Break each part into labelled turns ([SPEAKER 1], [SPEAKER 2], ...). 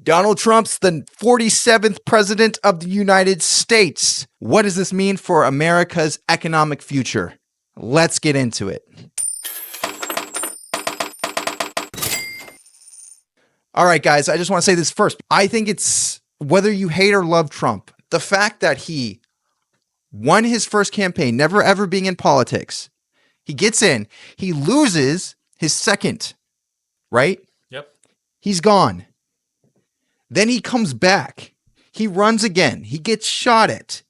[SPEAKER 1] Donald Trump's the 47th president of the United States. What does this mean for America's economic future? Let's get into it. All right, guys, I just want to say this first. I think it's whether you hate or love Trump, the fact that he won his first campaign, never ever being in politics, he gets in, he loses his second, right?
[SPEAKER 2] Yep.
[SPEAKER 1] He's gone. Then he comes back. He runs again. He gets shot at.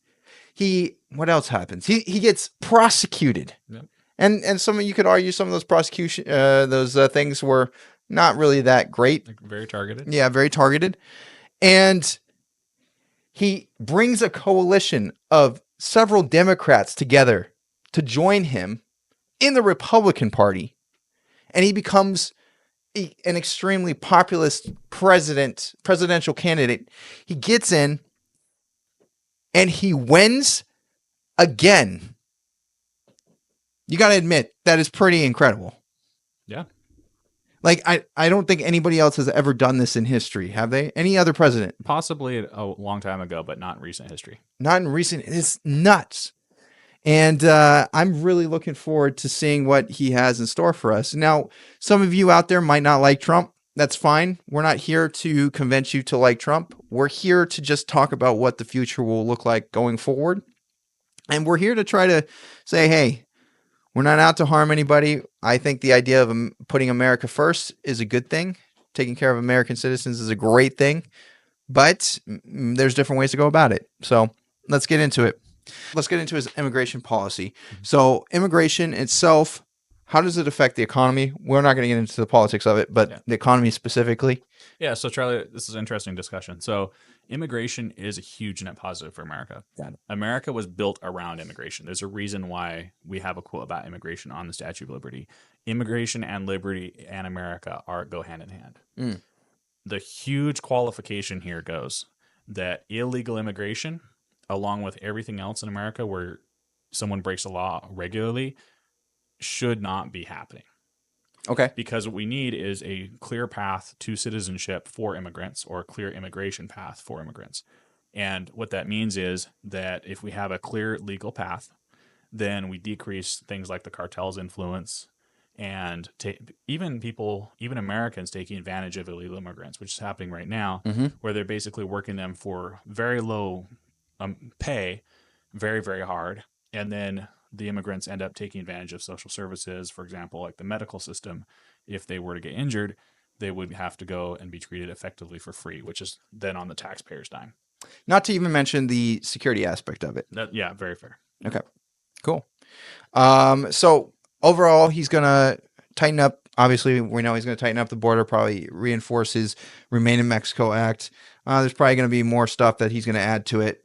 [SPEAKER 1] What else happens? He gets prosecuted.
[SPEAKER 2] Yep.
[SPEAKER 1] And some of you could argue some of those prosecution things were not really that great.
[SPEAKER 2] Like very targeted.
[SPEAKER 1] Yeah, very targeted. And he brings a coalition of several Democrats together to join him in the Republican Party. And he becomes an extremely populist presidential candidate. He gets in and he wins again. You got to admit, that is pretty incredible.
[SPEAKER 2] Yeah.
[SPEAKER 1] Like, I don't think anybody else has ever done this in history, have they? Any other president?
[SPEAKER 2] Possibly a long time ago, but not in recent history.
[SPEAKER 1] Not in recent. It's nuts. And I'm really looking forward to seeing what he has in store for us. Now, some of you out there might not like Trump. That's fine. We're not here to convince you to like Trump. We're here to just talk about what the future will look like going forward. And we're here to try to say, hey, we're not out to harm anybody. I think the idea of putting America first is a good thing. Taking care of American citizens is a great thing. But there's different ways to go about it. So let's get into it. Let's get into his immigration policy. So immigration itself, how does it affect the economy? We're not going to get into the politics of it, but the economy specifically.
[SPEAKER 2] Yeah. So Charlie, this is an interesting discussion. So immigration is a huge net positive for America.
[SPEAKER 1] Got it.
[SPEAKER 2] America was built around immigration. There's a reason why we have a quote about immigration on the Statue of Liberty. Immigration and liberty and America go hand in hand. The huge qualification here goes that illegal immigration, along with everything else in America where someone breaks the law regularly, should not be happening.
[SPEAKER 1] Okay.
[SPEAKER 2] Because what we need is a clear path to citizenship for immigrants, or a clear immigration path for immigrants. And what that means is that if we have a clear legal path, then we decrease things like the cartel's influence and even Americans taking advantage of illegal immigrants, which is happening right now, where they're basically working them for very low pay, very, very hard. And then the immigrants end up taking advantage of social services, for example, like the medical system. If they were to get injured, they would have to go and be treated effectively for free, which is then on the taxpayer's dime.
[SPEAKER 1] Not to even mention the security aspect of it.
[SPEAKER 2] Yeah, very fair.
[SPEAKER 1] Okay, cool. So overall, he's going to tighten up. Obviously, we know he's going to tighten up the border, probably reinforce his Remain in Mexico Act. There's probably going to be more stuff that he's going to add to it.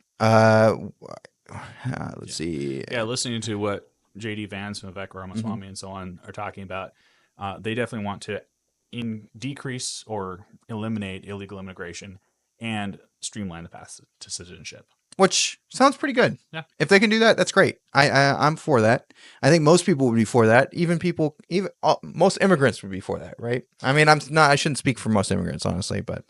[SPEAKER 1] Let's see.
[SPEAKER 2] Yeah, listening to what J.D. Vance, Vivek Ramaswamy, and so on are talking about, they definitely want to decrease or eliminate illegal immigration and streamline the path to citizenship.
[SPEAKER 1] Which sounds pretty good.
[SPEAKER 2] Yeah.
[SPEAKER 1] If they can do that, that's great. I'm for that. I think most people would be for that. Most immigrants would be for that, right? I mean, I shouldn't speak for most immigrants, honestly, but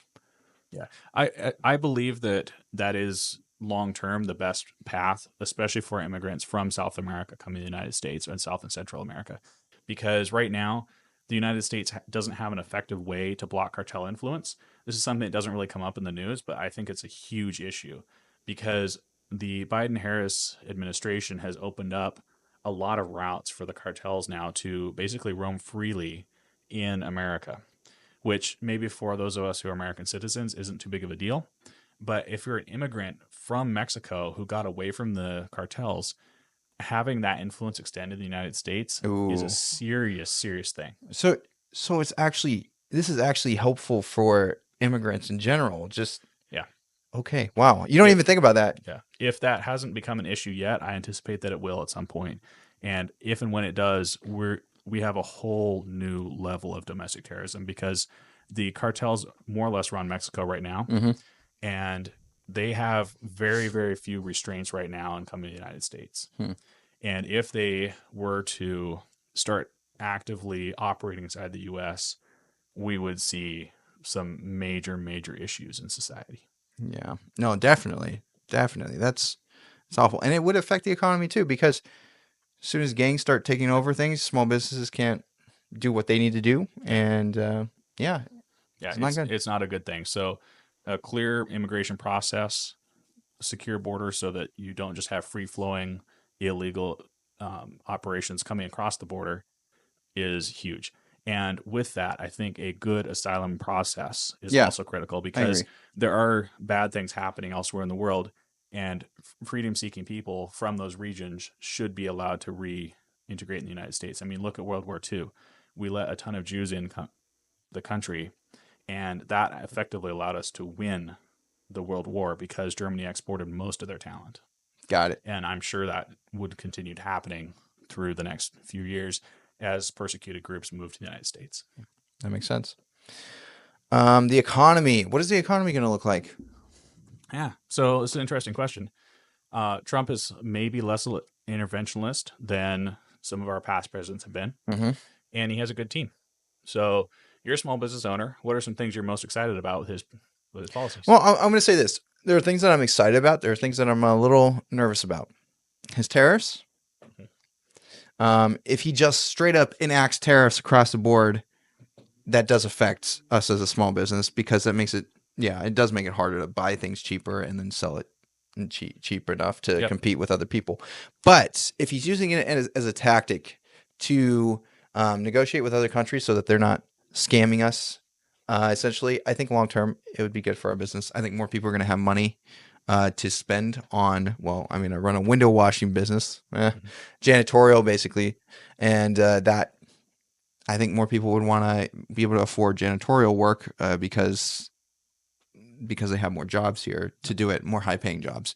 [SPEAKER 2] yeah, I believe that is long-term the best path, especially for immigrants from South America coming to the United States and South and Central America. Because right now, the United States doesn't have an effective way to block cartel influence. This is something that doesn't really come up in the news, but I think it's a huge issue because the Biden-Harris administration has opened up a lot of routes for the cartels now to basically roam freely in America, which maybe for those of us who are American citizens isn't too big of a deal. But if you're an immigrant from Mexico who got away from the cartels, having that influence extend to the United States is a serious, serious thing.
[SPEAKER 1] So this is actually helpful for immigrants in general.
[SPEAKER 2] Yeah.
[SPEAKER 1] Okay. Wow. You don't even think about that.
[SPEAKER 2] Yeah. If that hasn't become an issue yet, I anticipate that it will at some point. And if and when it does, we have a whole new level of domestic terrorism because the cartels more or less run Mexico right now. And they have very, very few restraints right now in coming to the United States. And if they were to start actively operating inside the U.S., we would see some major issues in society.
[SPEAKER 1] Yeah. No, definitely. Definitely. It's awful. And it would affect the economy too, because as soon as gangs start taking over things, small businesses can't do what they need to do. And yeah,
[SPEAKER 2] Yeah,
[SPEAKER 1] it's not good.
[SPEAKER 2] it's not a good thing. So a clear immigration process, secure borders so that you don't just have free flowing illegal operations coming across the border is huge. And with that, I think a good asylum process is
[SPEAKER 1] Yeah,
[SPEAKER 2] also critical,
[SPEAKER 1] I
[SPEAKER 2] because
[SPEAKER 1] agree.
[SPEAKER 2] there are bad things happening elsewhere in the world, and freedom seeking people from those regions should be allowed to reintegrate in the United States. I mean, look at World War II. We let a ton of Jews in the country, and that effectively allowed us to win the World War because Germany exported most of their talent.
[SPEAKER 1] Got it.
[SPEAKER 2] And I'm sure that would continue happening through the next few years as persecuted groups move to the United States.
[SPEAKER 1] That makes sense. The economy. What is the economy going to look like?
[SPEAKER 2] Yeah. So it's an interesting question. Trump is maybe less interventionist than some of our past presidents have been,
[SPEAKER 1] Mm-hmm.
[SPEAKER 2] and he has a good team. So you're a small business owner. What are some things you're most excited about with his policies?
[SPEAKER 1] Well, I'm going to say this. There are things that I'm excited about. There are things that I'm a little nervous about. His tariffs. If he just straight up enacts tariffs across the board, that does affect us as a small business, because that makes it, yeah, it does make it harder to buy things cheaper and then sell it cheap enough to
[SPEAKER 2] Yep.
[SPEAKER 1] compete with other people. But if he's using it as a tactic to negotiate with other countries so that they're not scamming us, essentially, I think long term it would be good for our business. I think more people are going to have money to spend on, well, I mean, I run a window washing business, janitorial basically, and that I think more people would want to be able to afford janitorial work because they have more jobs here to do it, more high paying jobs.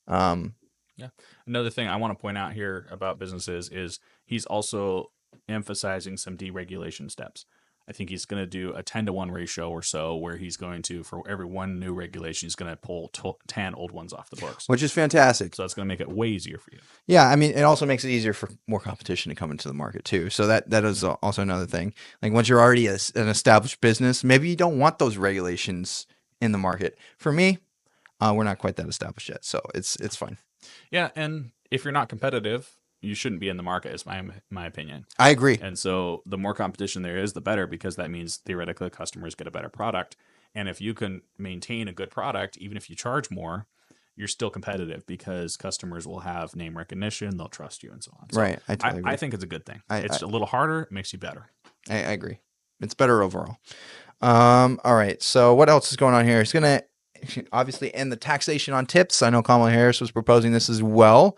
[SPEAKER 2] Yeah. Another thing I want to point out here about businesses is he's also emphasizing some deregulation steps. I think he's going to do a 10-to-1 ratio or so, where he's going to, for every one new regulation, he's going to pull 10 old ones off the books.
[SPEAKER 1] Which is fantastic.
[SPEAKER 2] So that's going to make it way easier for you.
[SPEAKER 1] Yeah, I mean, it also makes it easier for more competition to come into the market too. So that is also another thing. Like once you're already an established business, maybe you don't want those regulations in the market. For me, we're not quite that established yet, so it's fine.
[SPEAKER 2] Yeah, and if you're not competitive, you shouldn't be in the market, is my opinion.
[SPEAKER 1] I agree.
[SPEAKER 2] And so the more competition there is, the better, because that means theoretically customers get a better product. And if you can maintain a good product, even if you charge more, you're still competitive, because customers will have name recognition, they'll trust you, and so on. So
[SPEAKER 1] Right. I totally agree.
[SPEAKER 2] I think it's a good thing. It's a little harder, it makes you better.
[SPEAKER 1] I agree. It's better overall. All right. So what else is going on here? It's going to obviously end the taxation on tips. I know Kamala Harris was proposing this as well.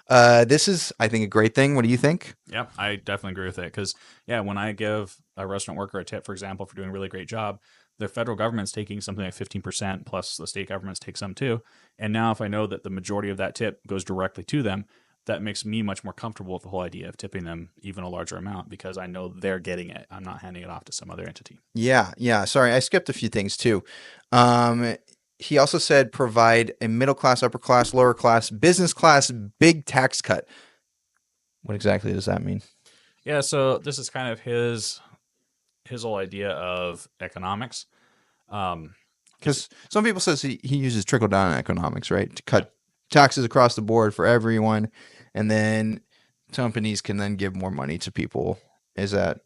[SPEAKER 1] This is, I think, a great thing. What do you think?
[SPEAKER 2] Yeah, I definitely agree with it, because, yeah, when I give a restaurant worker a tip, for example, for doing a really great job, the federal government's taking something like 15%, plus the state governments take some too. And now if I know that the majority of that tip goes directly to them, that makes me much more comfortable with the whole idea of tipping them even a larger amount, because I know they're getting it. I'm not handing it off to some other entity.
[SPEAKER 1] Yeah. Sorry, I skipped a few things too. He also said provide a middle class, upper class, lower class, business class, big tax cut. What exactly does that mean?
[SPEAKER 2] Yeah, so this is kind of his whole idea of economics.
[SPEAKER 1] Because some people says he uses trickle down economics, right? To cut taxes across the board for everyone, and then companies can then give more money to people. Is that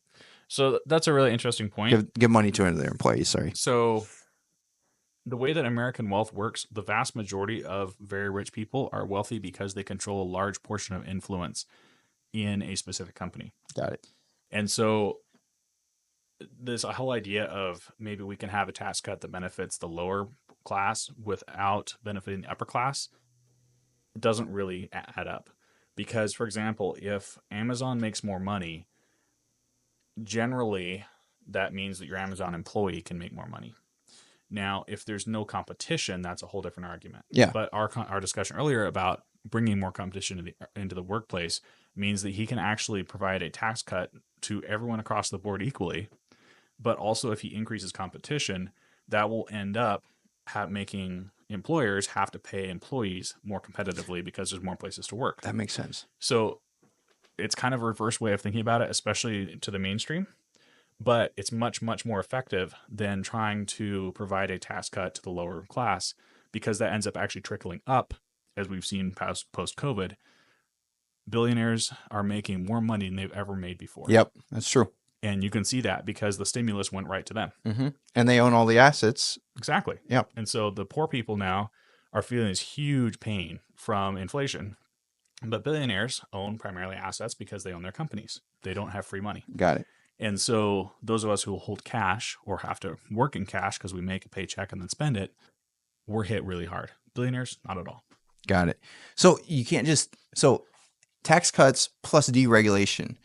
[SPEAKER 2] So that's a really interesting point.
[SPEAKER 1] give money to their employees? Sorry.
[SPEAKER 2] So the way that American wealth works, the vast majority of very rich people are wealthy because they control a large portion of influence in a specific company.
[SPEAKER 1] Got it.
[SPEAKER 2] And so this whole idea of maybe we can have a tax cut that benefits the lower class without benefiting the upper class doesn't really add up. Because, for example, if Amazon makes more money, generally that means that your Amazon employee can make more money. Now, if there's no competition, that's a whole different argument.
[SPEAKER 1] Yeah.
[SPEAKER 2] But our discussion earlier about bringing more competition into the workplace means that he can actually provide a tax cut to everyone across the board equally. But also, if he increases competition, that will end up making employers have to pay employees more competitively because there's more places to work.
[SPEAKER 1] That makes sense.
[SPEAKER 2] So it's kind of a reverse way of thinking about it, especially to the mainstream. but it's much, much more effective than trying to provide a tax cut to the lower class, because that ends up actually trickling up, as we've seen post COVID. Billionaires are making more money than they've ever made before.
[SPEAKER 1] Yep, that's true.
[SPEAKER 2] And you can see that because the stimulus went right to them.
[SPEAKER 1] And they own all the assets.
[SPEAKER 2] Exactly.
[SPEAKER 1] Yep.
[SPEAKER 2] And so the poor people now are feeling this huge pain from inflation. But billionaires own primarily assets because they own their companies. They don't have free money.
[SPEAKER 1] Got it.
[SPEAKER 2] And so those of us who hold cash or have to work in cash because we make a paycheck and then spend it, we're hit really hard. Billionaires, not at all.
[SPEAKER 1] Got it. So you can't just, so tax cuts plus deregulation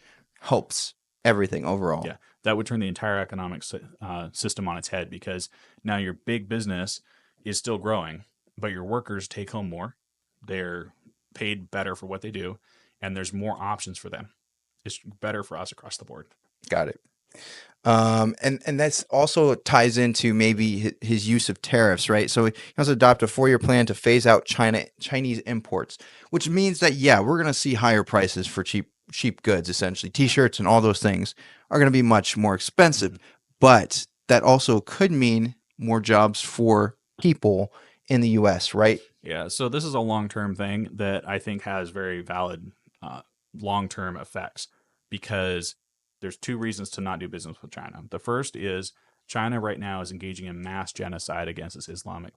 [SPEAKER 1] helps everything overall.
[SPEAKER 2] Yeah, that would turn the entire economic system on its head, because now your big business is still growing, but your workers take home more. They're paid better for what they do, and there's more options for them. It's better for us across the board.
[SPEAKER 1] Got it. And that's also ties into maybe his use of tariffs, right? So he wants to adopt a 4-year plan to phase out Chinese imports, which means that, yeah, we're going to see higher prices for cheap goods. Essentially, t-shirts and all those things are going to be much more expensive, but that also could mean more jobs for people in the US, right?
[SPEAKER 2] Yeah, so this is a long-term thing that I think has very valid long-term effects, because there's 2 reasons to not do business with China. The first is China right now is engaging in mass genocide against its Islamic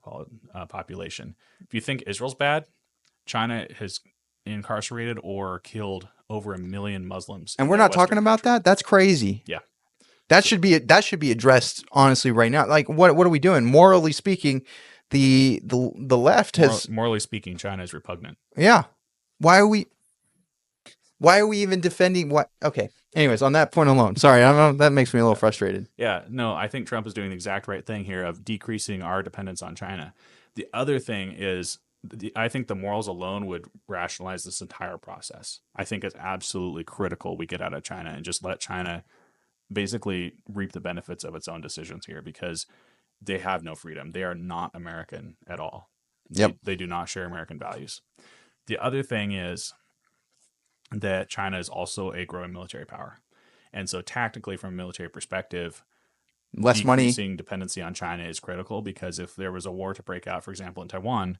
[SPEAKER 2] population. If you think Israel's bad, China has incarcerated or killed over 1 million Muslims.
[SPEAKER 1] And we're not talking about that? That's crazy.
[SPEAKER 2] Yeah.
[SPEAKER 1] That should be addressed honestly right now. Like, what are we doing? Morally speaking, the left has
[SPEAKER 2] morally speaking, China is repugnant.
[SPEAKER 1] Yeah. Why are we even defending what? Okay. Anyways, on that point alone, sorry, that makes me a little frustrated.
[SPEAKER 2] Yeah, no, I think Trump is doing the exact right thing here of decreasing our dependence on China. The other thing is, I think the morals alone would rationalize this entire process. I think it's absolutely critical we get out of China and just let China basically reap the benefits of its own decisions here, because they have no freedom. They are not American at all.
[SPEAKER 1] Yep.
[SPEAKER 2] They do not share American values. The other thing is that China is also a growing military power. And so tactically, from a military perspective,
[SPEAKER 1] less money,
[SPEAKER 2] decreasing dependency on China is critical, because if there was a war to break out, for example, in Taiwan,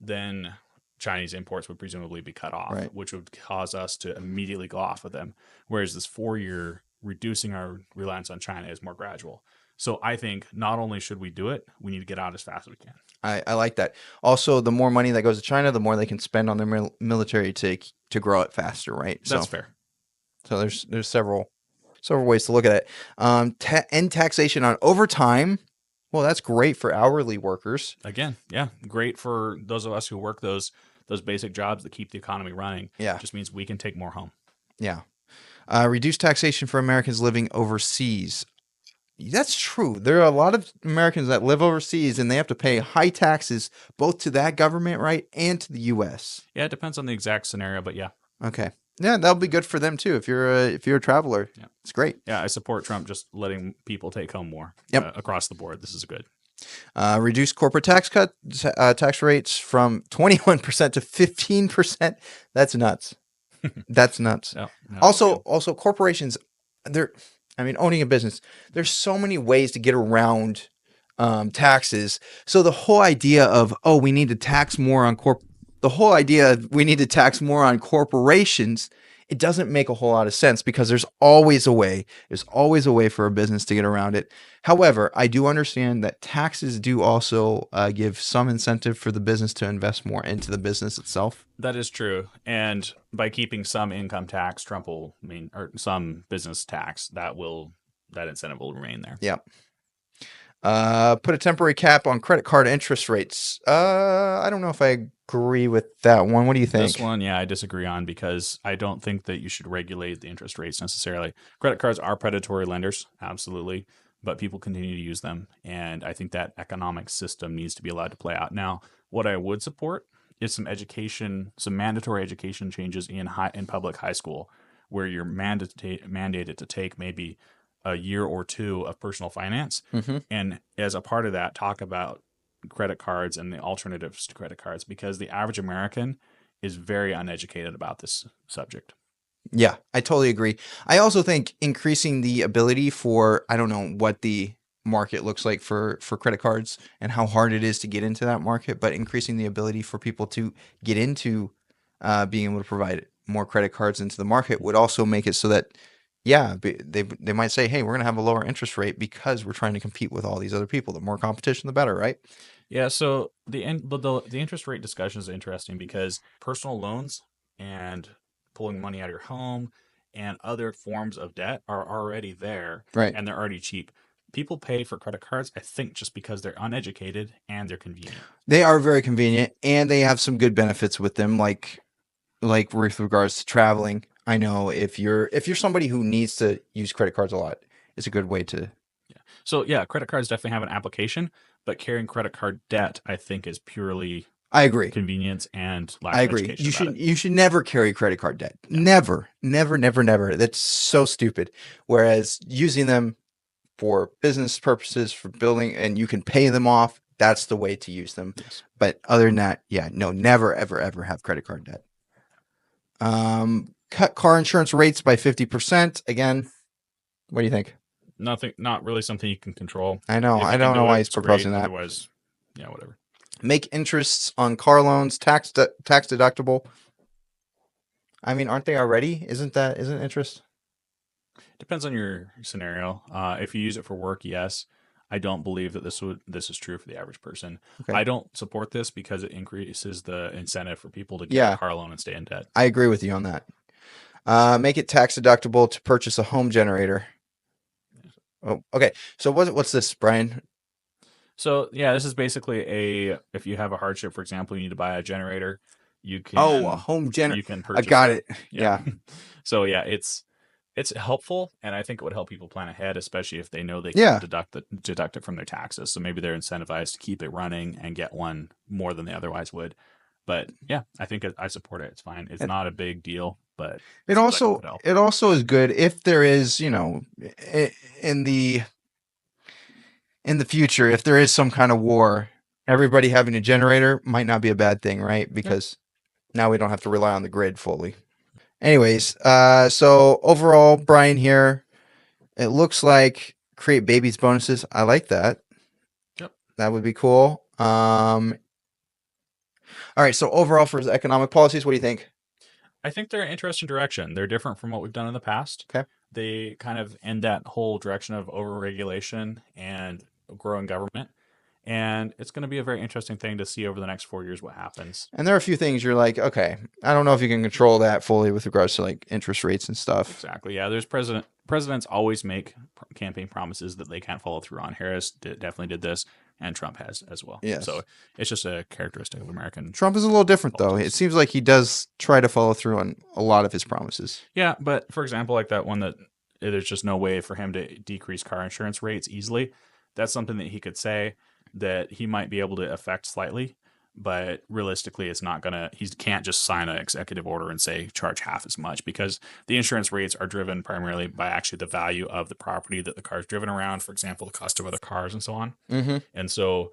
[SPEAKER 2] then Chinese imports would presumably be cut off,
[SPEAKER 1] right,
[SPEAKER 2] which would cause us to immediately go off of them. Whereas this 4-year reducing our reliance on China is more gradual. So I think not only should we do it, we need to get out as fast as we can.
[SPEAKER 1] I like that. Also, the more money that goes to China, the more they can spend on their military to grow it faster, right?
[SPEAKER 2] That's fair.
[SPEAKER 1] So there's several ways to look at it. End taxation on overtime. Well, that's great for hourly workers.
[SPEAKER 2] Again, yeah, great for those of us who work those basic jobs that keep the economy running.
[SPEAKER 1] Yeah,
[SPEAKER 2] just means we can take more home.
[SPEAKER 1] Yeah. Reduce taxation for Americans living overseas. That's true. There are a lot of Americans that live overseas, and they have to pay high taxes both to that government, right, and to the U.S.
[SPEAKER 2] Yeah, it depends on the exact scenario, but yeah.
[SPEAKER 1] Okay. Yeah, that'll be good for them too. If you're a traveler,
[SPEAKER 2] yeah,
[SPEAKER 1] it's great.
[SPEAKER 2] Yeah, I support Trump just letting people take home more.
[SPEAKER 1] Yep.
[SPEAKER 2] Across the board. This is good.
[SPEAKER 1] Reduce corporate tax rates from 21% to 15%. That's nuts. That's nuts.
[SPEAKER 2] No,
[SPEAKER 1] also, corporations, owning a business, there's so many ways to get around taxes. So the whole idea of, we need to tax more on corporations, it doesn't make a whole lot of sense, because there's always a way for a business to get around it. However, I do understand that taxes do also give some incentive for the business to invest more into the business itself.
[SPEAKER 2] That is true. And by keeping some income tax, Trump will or some business tax, that incentive will remain there.
[SPEAKER 1] Yeah. Put a temporary cap on credit card interest rates. I don't know if I agree with that one. What do you think?
[SPEAKER 2] This one, yeah, I disagree on, because I don't think that you should regulate the interest rates necessarily. Credit cards are predatory lenders, absolutely, but people continue to use them, and I think that economic system needs to be allowed to play out. Now, what I would support is some mandatory education changes in public high school, where you're mandated to take maybe a year or 2 of personal finance, and as a part of that, talk about credit cards and the alternatives to credit cards, because the average American is very uneducated about this subject.
[SPEAKER 1] Yeah, I totally agree. I also think increasing the ability for, I don't know what the market looks like for credit cards and how hard it is to get into that market, but increasing the ability for people to get into being able to provide more credit cards into the market would also make it so that, yeah, they might say, hey, we're going to have a lower interest rate because we're trying to compete with all these other people. The more competition, the better, right?
[SPEAKER 2] Yeah, so the interest rate discussion is interesting because personal loans and pulling money out of your home and other forms of debt are already there
[SPEAKER 1] Right.
[SPEAKER 2] and they're already cheap. People pay for credit cards, I think, just because they're uneducated and they're convenient.
[SPEAKER 1] They are very convenient and they have some good benefits with them, like with regards to traveling. I know if you're somebody who needs to use credit cards a lot, it's a good way to.
[SPEAKER 2] Yeah. So yeah, credit cards definitely have an application, but carrying credit card debt, I think, is purely
[SPEAKER 1] I agree.
[SPEAKER 2] convenience and lack
[SPEAKER 1] I
[SPEAKER 2] of
[SPEAKER 1] agree.
[SPEAKER 2] education
[SPEAKER 1] You
[SPEAKER 2] about
[SPEAKER 1] should
[SPEAKER 2] it.
[SPEAKER 1] you should never carry credit card debt.
[SPEAKER 2] Yeah.
[SPEAKER 1] Never, never, never, never. That's so stupid. Whereas using them for business purposes, for building, and you can pay them off, that's the way to use them.
[SPEAKER 2] Yes.
[SPEAKER 1] But other than that, yeah, no, never, ever, ever have credit card debt. Cut car insurance rates by 50%. Again, what do you think?
[SPEAKER 2] Nothing, not really something you can control.
[SPEAKER 1] I know.
[SPEAKER 2] If
[SPEAKER 1] I
[SPEAKER 2] you can
[SPEAKER 1] don't know
[SPEAKER 2] do
[SPEAKER 1] why
[SPEAKER 2] it,
[SPEAKER 1] he's
[SPEAKER 2] it's great.
[SPEAKER 1] proposing that.
[SPEAKER 2] Otherwise, yeah, whatever.
[SPEAKER 1] Make interests on car loans tax deductible. I mean, aren't they already? Isn't interest?
[SPEAKER 2] Depends on your scenario. If you use it for work, yes. I don't believe that this is true for the average person.
[SPEAKER 1] Okay.
[SPEAKER 2] I don't support this because it increases the incentive for people to get
[SPEAKER 1] Yeah.
[SPEAKER 2] a car loan and stay in debt.
[SPEAKER 1] I agree with you on that. Make it tax deductible to purchase a home generator. Oh, okay. So what's this, Brian?
[SPEAKER 2] So yeah, this is basically if you have a hardship, for example, you need to buy a generator, you
[SPEAKER 1] Oh, a
[SPEAKER 2] can
[SPEAKER 1] home generator.
[SPEAKER 2] you can
[SPEAKER 1] I
[SPEAKER 2] purchase
[SPEAKER 1] got
[SPEAKER 2] it.
[SPEAKER 1] it. Yeah.
[SPEAKER 2] So yeah, it's helpful, and I think it would help people plan ahead, especially if they know they
[SPEAKER 1] Yeah.
[SPEAKER 2] can deduct it from their taxes. So maybe they're incentivized to keep it running and get one more than they otherwise would. But yeah, I think I support it. It's fine. It's
[SPEAKER 1] And
[SPEAKER 2] not a big deal, but
[SPEAKER 1] it
[SPEAKER 2] seems like
[SPEAKER 1] also
[SPEAKER 2] would help.
[SPEAKER 1] it also is good if there is, in the future, if there is some kind of war, everybody having a generator might not be a bad thing, right? Because now we don't have to rely on the grid fully. Anyways, so overall, Brian here, it looks like create babies bonuses. I like that.
[SPEAKER 2] Yep.
[SPEAKER 1] That would be cool. All right. So overall, for his economic policies, what do you think?
[SPEAKER 2] I think they're an interesting direction. They're different from what we've done in the past.
[SPEAKER 1] Okay.
[SPEAKER 2] They kind of end that whole direction of overregulation and growing government. And it's going to be a very interesting thing to see over the next 4 years what happens.
[SPEAKER 1] And there are a few things you're like, okay, I don't know if you can control that fully with regards to like interest rates and stuff.
[SPEAKER 2] Exactly. Yeah. There's presidents always make campaign promises that they can't follow through on. Harris definitely did this, and Trump has as well.
[SPEAKER 1] Yes.
[SPEAKER 2] So it's just a characteristic of American.
[SPEAKER 1] Trump is a little different though.
[SPEAKER 2] politics.
[SPEAKER 1] It seems like he does try to follow through on a lot of his promises.
[SPEAKER 2] Yeah, but for example, like that one that there's just no way for him to decrease car insurance rates easily. That's something that he could say that he might be able to affect slightly, but realistically, it's not gonna. He can't just sign an executive order and say charge half as much because the insurance rates are driven primarily by actually the value of the property that the car is driven around. For example, the cost of other cars and so on.
[SPEAKER 1] Mm-hmm.
[SPEAKER 2] And so,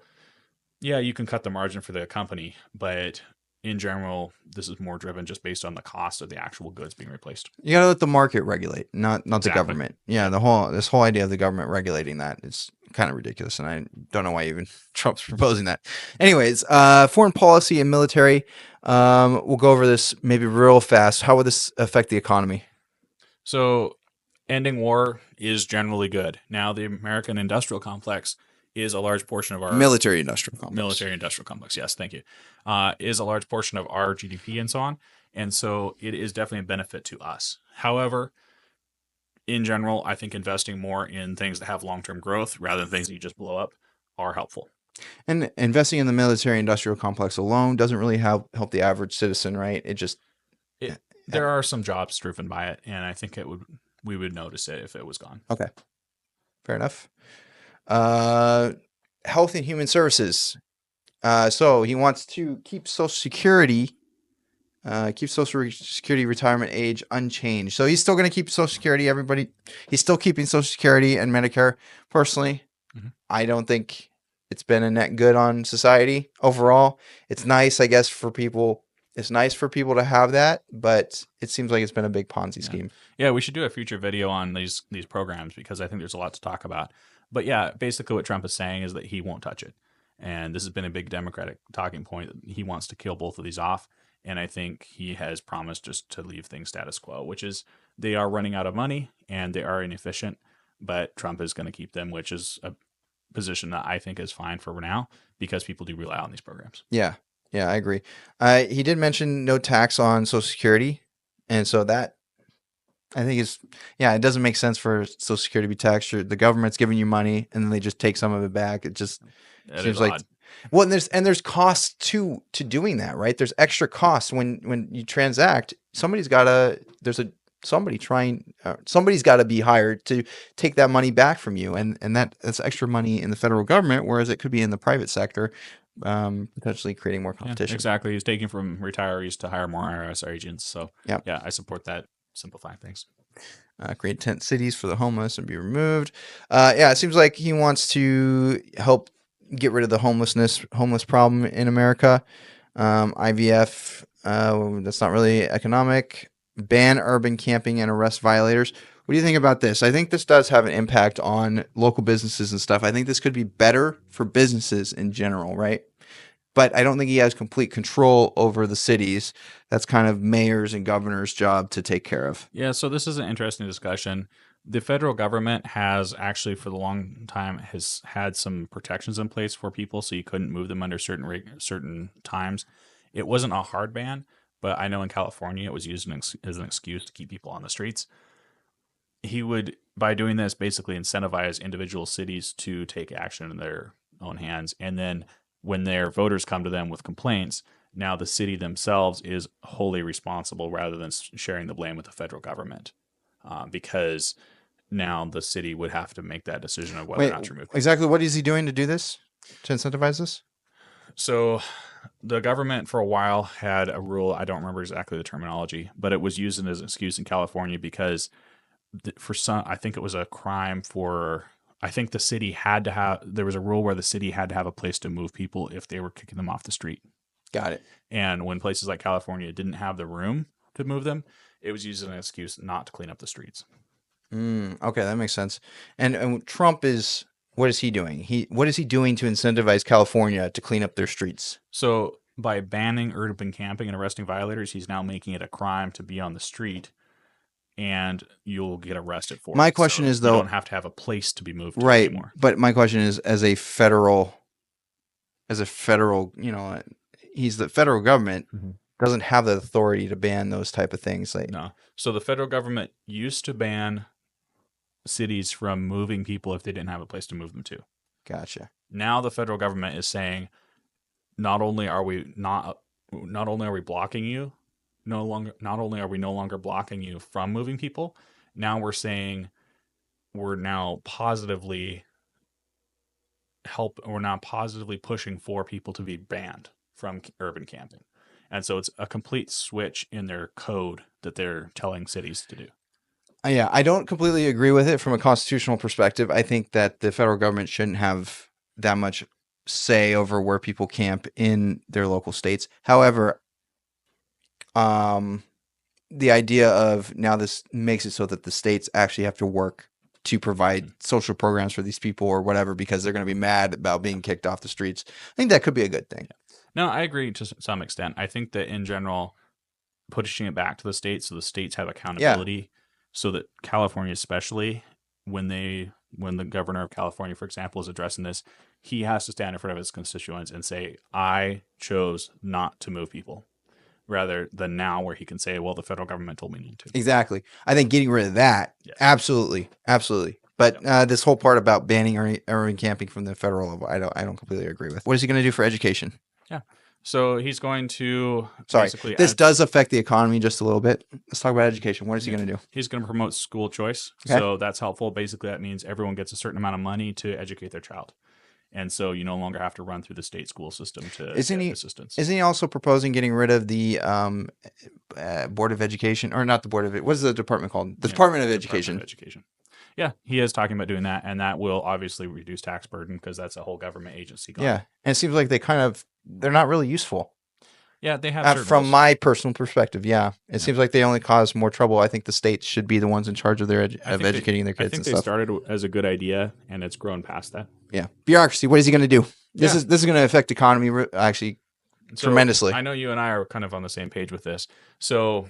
[SPEAKER 2] yeah, you can cut the margin for the company, but in general, this is more driven just based on the cost of the actual goods being replaced.
[SPEAKER 1] You gotta let the market regulate, not the
[SPEAKER 2] Exactly.
[SPEAKER 1] government. Yeah, this whole idea of the government regulating that is kind of ridiculous, and I don't know why even Trump's proposing that. Anyways, foreign policy and military. We'll go over this maybe real fast. How would this affect the economy?
[SPEAKER 2] So, ending war is generally good. Now, the American industrial complex is a large portion of our
[SPEAKER 1] Military industrial complex.
[SPEAKER 2] military industrial complex. Yes, thank you. Is a large portion of our GDP and so on. And so it is definitely a benefit to us. However, in general, I think investing more in things that have long term growth rather than things that you just blow up are helpful.
[SPEAKER 1] And investing in the military industrial complex alone doesn't really help the average citizen, right? It just
[SPEAKER 2] There are some jobs driven by it, and I think we would notice it if it was gone.
[SPEAKER 1] okay. Fair enough. Health and Human Services. So he wants to keep Social Security, retirement age unchanged. So he's still going to keep Social Security. Everybody, he's still keeping Social Security and Medicare. Personally, I don't think it's been a net good on society overall. It's nice, I guess, for people It's nice for people to have that, but it seems like it's been a big Ponzi scheme.
[SPEAKER 2] Yeah, we should do a future video on these programs because I think there's a lot to talk about. But yeah, basically what Trump is saying is that he won't touch it. And this has been a big Democratic talking point. He wants to kill both of these off. And I think he has promised just to leave things status quo, which is they are running out of money and they are inefficient, but Trump is going to keep them, which is a position that I think is fine for now because people do rely on these programs.
[SPEAKER 1] Yeah, I agree. He did mention no tax on Social Security, and so that I think is it doesn't make sense for Social Security to be taxed. The government's giving you money, and then they just take some of it back. It just seems like well, and there's costs to doing that, right? There's extra costs when you transact. Somebody's got to be hired to take that money back from you, and that's extra money in the federal government, whereas it could be in the private sector, potentially creating more competition.
[SPEAKER 2] Yeah, exactly. He's taking from retirees to hire more IRS agents. So yeah, I support that. Simplifying things.
[SPEAKER 1] Create tent cities for the homeless and be removed. It seems like he wants to help get rid of the homeless problem in America. IVF, that's not really economic. Ban urban camping and arrest violators. What do you think about this? I think this does have an impact on local businesses and stuff. I think this could be better for businesses in general, right? But I don't think he has complete control over the cities. That's kind of mayors and governors' job to take care of.
[SPEAKER 2] Yeah, so this is an interesting discussion. The federal government has actually, for the long time, has had some protections in place for people, so you couldn't move them under certain times. It wasn't a hard ban, but I know in California it was used as an excuse to keep people on the streets. He would, by doing this, basically incentivize individual cities to take action in their own hands, and then when their voters come to them with complaints, now the city themselves is wholly responsible rather than sharing the blame with the federal government, because now the city would have to make that decision of whether or not to remove people.
[SPEAKER 1] Exactly. What is he doing to do this, to incentivize this?
[SPEAKER 2] So the government for a while had a rule. I don't remember exactly the terminology, but it was used as an excuse in California because I think it was a crime for... I think the city had to have, there was a rule where the city had to have a place to move people if they were kicking them off the street.
[SPEAKER 1] Got it.
[SPEAKER 2] And when places like California didn't have the room to move them, it was used as an excuse not to clean up the streets.
[SPEAKER 1] Okay, that makes sense. And Trump is, what is he doing? What is he doing to incentivize California to clean up their streets?
[SPEAKER 2] So by banning urban camping and arresting violators, he's now making it a crime to be on the street. And you'll get arrested for it.
[SPEAKER 1] My question is, though,
[SPEAKER 2] you don't have to have a place to be moved to
[SPEAKER 1] right
[SPEAKER 2] anymore.
[SPEAKER 1] But my question is, as a federal, he's the federal government, doesn't have the authority to ban those type of things.
[SPEAKER 2] No. So the federal government used to ban cities from moving people if they didn't have a place to move them to.
[SPEAKER 1] Gotcha.
[SPEAKER 2] Now the federal government is saying, not only are we blocking you, not only are we no longer blocking you from moving people, now we're saying we're now positively pushing for people to be banned from urban camping. And so it's a complete switch in their code that they're telling cities to do.
[SPEAKER 1] Yeah, I don't completely agree with it from a constitutional perspective. I think that the federal government shouldn't have that much say over where people camp in their local states. However, the idea of now this makes it so that the states actually have to work to provide social programs for these people or whatever because they're going to be mad about being kicked off the streets. I think that could be a good thing.
[SPEAKER 2] No, I agree to some extent. I think that in general, pushing it back to the states so the states have accountability, so that California especially, when the governor of California, for example, is addressing this, he has to stand in front of his constituents and say, I chose not to move people. Rather than now where he can say, well, the federal government told me not to.
[SPEAKER 1] Exactly. I think getting rid of that, absolutely. But this whole part about banning urban camping from the federal level, I don't completely agree with. What is he going to do for education?
[SPEAKER 2] Yeah. So he's going to
[SPEAKER 1] basically... This does affect the economy just a little bit. Let's talk about education. What is he going to do?
[SPEAKER 2] He's going to promote school choice. Okay. So that's helpful. Basically, that means everyone gets a certain amount of money to educate their child. And so you no longer have to run through the state school system to get assistance. Isn't
[SPEAKER 1] he also proposing getting rid of the Board of Education, or not the Board of it? What is the department called? The Department of Education.
[SPEAKER 2] Yeah, he is talking about doing that, and that will obviously reduce tax burden because that's a whole government agency.
[SPEAKER 1] Yeah, and it seems like they're not really useful.
[SPEAKER 2] Yeah, they have certain
[SPEAKER 1] From
[SPEAKER 2] rules.
[SPEAKER 1] my personal perspective, yeah, it seems like they only cause more trouble. I think the states should be the ones in charge of educating their
[SPEAKER 2] I
[SPEAKER 1] kids
[SPEAKER 2] think
[SPEAKER 1] and
[SPEAKER 2] they
[SPEAKER 1] stuff.
[SPEAKER 2] started as a good idea, and it's grown past that.
[SPEAKER 1] Yeah, bureaucracy. What is he going to do? This
[SPEAKER 2] Yeah.
[SPEAKER 1] is going to affect economy actually
[SPEAKER 2] So
[SPEAKER 1] tremendously.
[SPEAKER 2] I know you and I are kind of on the same page with this. So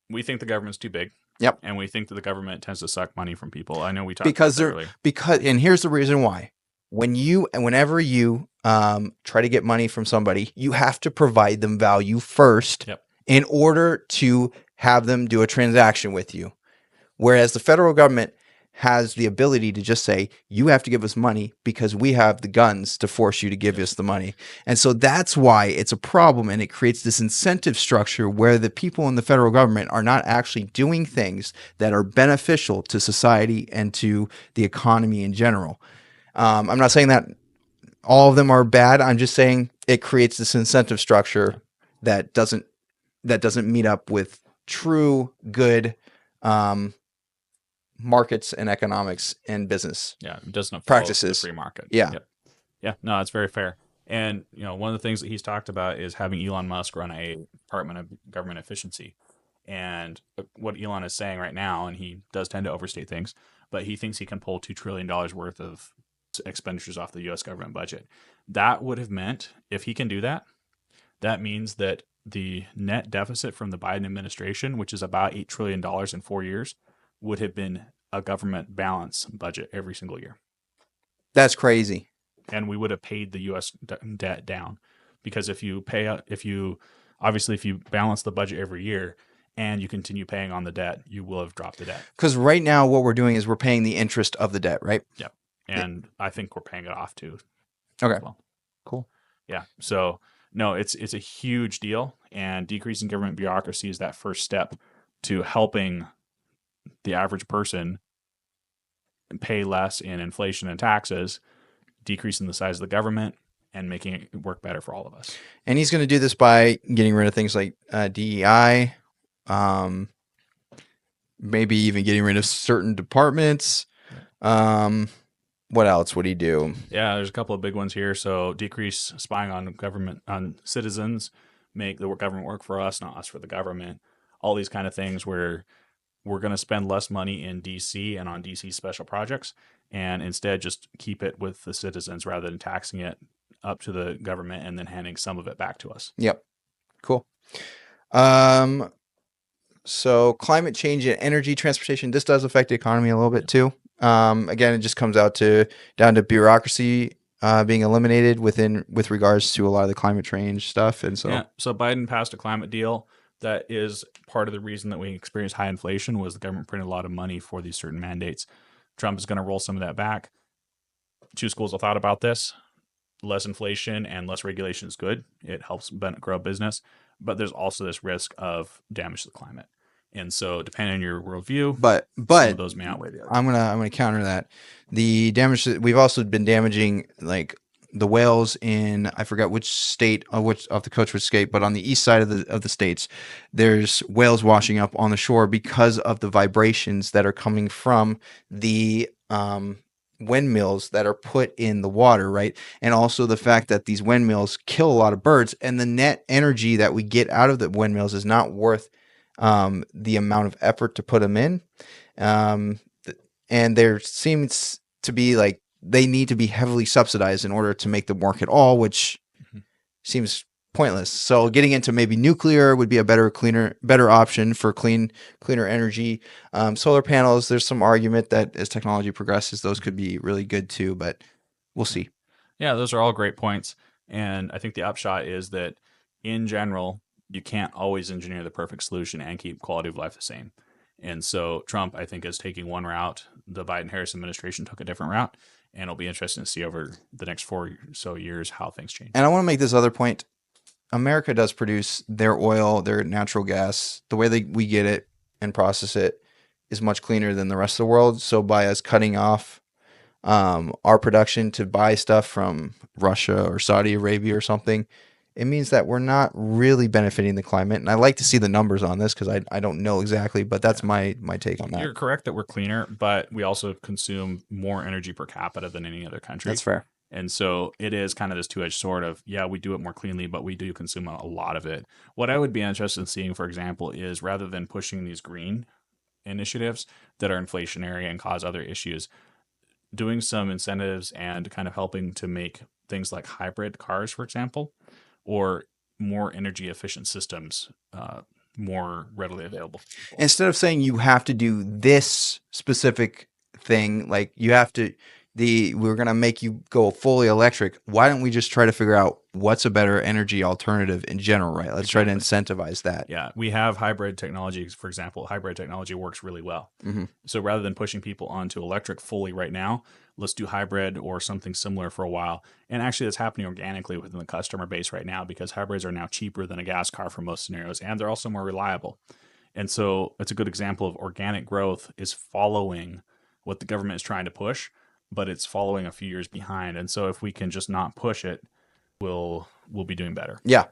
[SPEAKER 2] we think the government's too big.
[SPEAKER 1] Yep.
[SPEAKER 2] And we think that the government tends to suck money from people. I know we talked
[SPEAKER 1] Because
[SPEAKER 2] about that
[SPEAKER 1] they're
[SPEAKER 2] earlier.
[SPEAKER 1] and here's the reason why. Whenever you try to get money from somebody, you have to provide them value first
[SPEAKER 2] Yep.
[SPEAKER 1] in order to have them do a transaction with you. Whereas the federal government has the ability to just say, you have to give us money because we have the guns to force you to give us the money. And so that's why it's a problem, and it creates this incentive structure where the people in the federal government are not actually doing things that are beneficial to society and to the economy in general. I'm not saying that all of them are bad. I'm just saying it creates this incentive structure that doesn't meet up with true good markets and economics and business.
[SPEAKER 2] Yeah, it doesn't follow
[SPEAKER 1] practices.
[SPEAKER 2] the free market.
[SPEAKER 1] Yeah.
[SPEAKER 2] Yep. Yeah, no, that's very fair. And one of the things that he's talked about is having Elon Musk run a Department of Government Efficiency. And what Elon is saying right now, and he does tend to overstate things, but he thinks he can pull $2 trillion worth of expenditures off the U.S. government budget. That would have meant, if he can do that, that means that the net deficit from the Biden administration, which is about $8 trillion in 4 years, would have been a government balance budget every single year.
[SPEAKER 1] That's crazy.
[SPEAKER 2] And we would have paid the U.S. debt down, because if you balance the budget every year and you continue paying on the debt, you will have dropped the debt.
[SPEAKER 1] Because right now what we're doing is we're paying the interest of the debt, right?
[SPEAKER 2] Yep. And I think we're paying it off too.
[SPEAKER 1] Okay.
[SPEAKER 2] As well.
[SPEAKER 1] Cool.
[SPEAKER 2] Yeah. So no, it's a huge deal, and decreasing government bureaucracy is that first step to helping the average person pay less in inflation and taxes, decreasing the size of the government, and making it work better for all of us.
[SPEAKER 1] And he's going to do this by getting rid of things like DEI, maybe even getting rid of certain departments. What else would he do?
[SPEAKER 2] Yeah, there's a couple of big ones here. So decrease spying on citizens, make the government work for us, not us for the government. All these kind of things where we're going to spend less money in DC and on DC special projects, and instead just keep it with the citizens rather than taxing it up to the government and then handing some of it back to us.
[SPEAKER 1] Yep. Cool. So climate change and energy transportation, this does affect the economy a little bit too. Again, it just comes down to bureaucracy being eliminated with regards to a lot of the climate change stuff. And so,
[SPEAKER 2] so Biden passed a climate deal that is part of the reason that we experienced high inflation was the government printed a lot of money for these certain mandates. Trump is going to roll some of that back. Two schools of thought about this. Less inflation and less regulation is good. It helps grow business, but there's also this risk of damage to the climate. And so, depending on your worldview,
[SPEAKER 1] but
[SPEAKER 2] some of those may outweigh the other.
[SPEAKER 1] I'm gonna counter that. The damage that we've also been damaging, like the whales in, I forgot which state, off the coast which state, but on the east side of the states, there's whales washing up on the shore because of the vibrations that are coming from the windmills that are put in the water, right? And also the fact that these windmills kill a lot of birds, and the net energy that we get out of the windmills is not worth the amount of effort to put them in. And there seems to be like they need to be heavily subsidized in order to make them work at all, which seems pointless. So getting into maybe nuclear would be a better option for cleaner energy. Solar panels, there's some argument that as technology progresses, those could be really good too, but we'll see.
[SPEAKER 2] Yeah, those are all great points. And I think the upshot is that in general, you can't always engineer the perfect solution and keep quality of life the same. And so Trump, I think, is taking one route. The Biden-Harris administration took a different route. And it'll be interesting to see over the next 4 or so years how things change.
[SPEAKER 1] And I want to make this other point. America does produce their oil, their natural gas. The way we get it and process it is much cleaner than the rest of the world. So by us cutting off our production to buy stuff from Russia or Saudi Arabia or something, it means that we're not really benefiting the climate. And I like to see the numbers on this because I don't know exactly, but that's my take on that.
[SPEAKER 2] You're correct that we're cleaner, but we also consume more energy per capita than any other country.
[SPEAKER 1] That's fair.
[SPEAKER 2] And so it is kind of this two-edged sword of, yeah, we do it more cleanly, but we do consume a lot of it. What I would be interested in seeing, for example, is rather than pushing these green initiatives that are inflationary and cause other issues, doing some incentives and kind of helping to make things like hybrid cars, for example, or more energy efficient systems more readily available.
[SPEAKER 1] Instead of saying you have to do this specific thing, like you have to, we're going to make you go fully electric. Why don't we just try to figure out what's a better energy alternative in general, right? Let's try to incentivize that.
[SPEAKER 2] Yeah, we have hybrid technology, for example. Hybrid technology works really well.
[SPEAKER 1] Mm-hmm.
[SPEAKER 2] So rather than pushing people onto electric fully right now, let's do hybrid or something similar for a while. And actually, that's happening organically within the customer base right now because hybrids are now cheaper than a gas car for most scenarios, and they're also more reliable. And so it's a good example of organic growth is following what the government is trying to push, but it's following a few years behind. And so if we can just not push it, we'll be doing better.
[SPEAKER 1] Yeah,